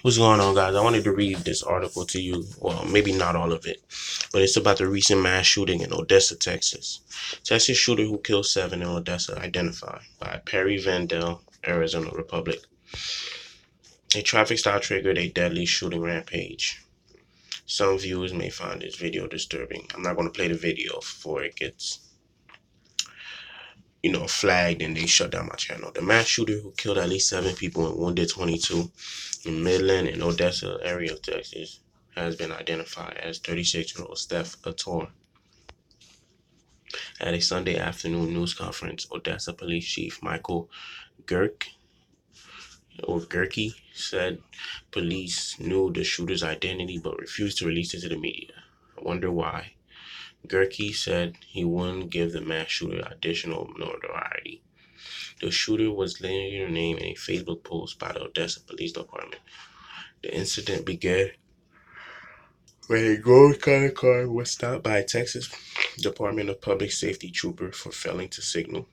What's going on, guys? I wanted to read this article to you. Well, maybe not all of it, but it's about the recent mass shooting in Odessa, Texas. Texas shooter who killed 7 in Odessa identified by Perry Vandell, Arizona Republic. A traffic stop triggered a deadly shooting rampage. Some viewers may find this video disturbing. I'm not going to play the video before it gets, flagged and they shut down my channel. The mass shooter who killed at least 7 people and wounded 22 in Midland and Odessa area of Texas has been identified as 36-year-old Steph Ator. At a Sunday afternoon news conference, Odessa Police Chief Michael Gerke said police knew the shooter's identity but refused to release it to the media. I wonder why. Gerke said he wouldn't give the mass shooter additional notoriety. The shooter was later named in a Facebook post by the Odessa Police Department. The incident began when a gold colored car was stopped by a Texas Department of Public Safety trooper for failing to signal.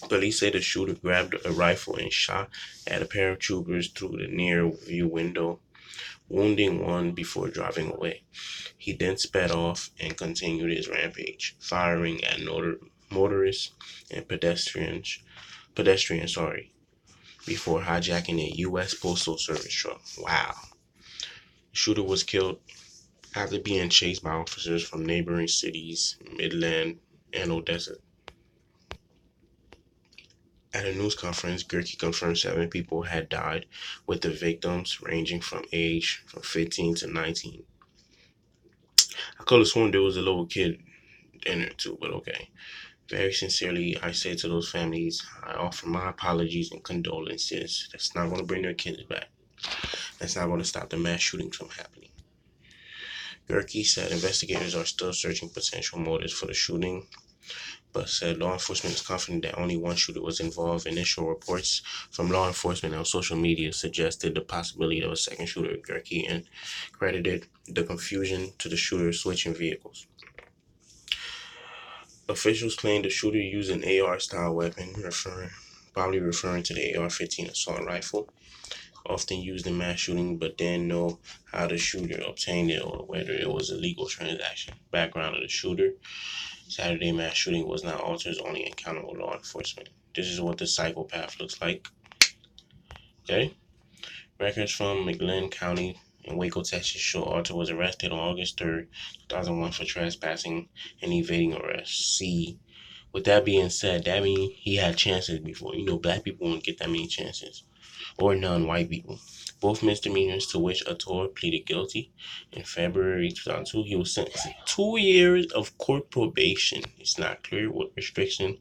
Police say the shooter grabbed a rifle and shot at a pair of troopers through the near view window, wounding one before driving away. He then sped off and continued his rampage, firing at motorists and pedestrians, before hijacking a U.S. Postal Service truck. Wow. The shooter was killed after being chased by officers from neighboring cities, Midland and Odessa. At a news conference, Gerke confirmed 7 people had died, with the victims ranging from 15 to 19. I could have sworn there was a little kid in there too, but okay. Very sincerely, I say to those families, I offer my apologies and condolences. That's not going to bring their kids back. That's not going to stop the mass shootings from happening. Gerke said investigators are still searching potential motives for the shooting, but said law enforcement is confident that only one shooter was involved. Initial reports from law enforcement on social media suggested the possibility of a second shooter. Gerke and credited the confusion to the shooter switching vehicles. Officials claim the shooter used an AR-style weapon, probably referring to the AR-15 assault rifle, often used in mass shooting, but didn't know how the shooter obtained it or whether it was a legal transaction. Background of the shooter: Saturday mass shooting was not Alter's only encounter with law enforcement. This is what the psychopath looks like. Okay? Records from McLean County in Waco, Texas show Alter was arrested on August 3rd, 2001 for trespassing and evading arrest. See, with that being said, that means he had chances before. Black people won't get that many chances. Or non-white people. Both misdemeanors to which Ator pleaded guilty. In February 2002, he was sentenced to 2 years of court probation. It's not clear what restriction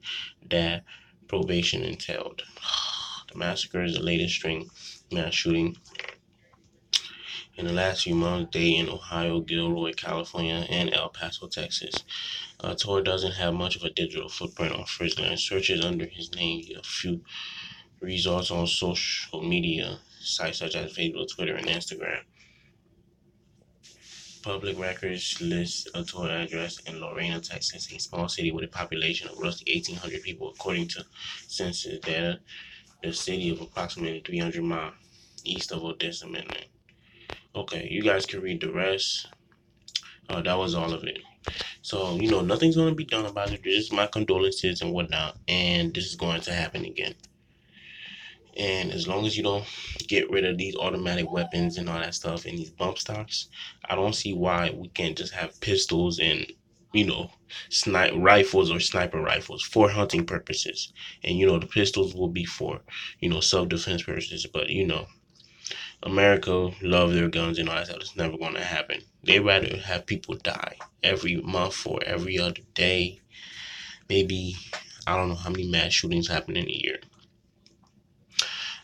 that probation entailed. The massacre is the latest string mass shooting in the last few months. Dayton, Ohio, Gilroy, California, and El Paso, Texas. Ator doesn't have much of a digital footprint on Frizzler. Searches under his name get a few results on social media sites such as Facebook, Twitter, and Instagram. Public records list a tour address in Lorena, Texas, a small city with a population of roughly 1,800 people, according to census data. The city of approximately 300 miles east of Odessa, Midland. Okay, you guys can read the rest. That was all of it. So, nothing's going to be done about it. This is my condolences and whatnot, and this is going to happen again. And as long as you don't get rid of these automatic weapons and all that stuff and these bump stocks, I don't see why we can't just have pistols and, rifles or sniper rifles for hunting purposes. And, the pistols will be for, self-defense purposes. But, America love their guns and all that stuff. It's never going to happen. They'd rather have people die every month or every other day. Maybe, I don't know how many mass shootings happen in a year.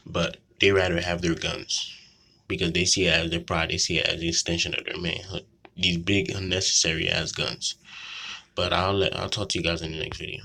But they rather have their guns because they see it as their pride. They see it as the extension of their manhood. These big unnecessary ass guns. But I'll talk to you guys in the next video.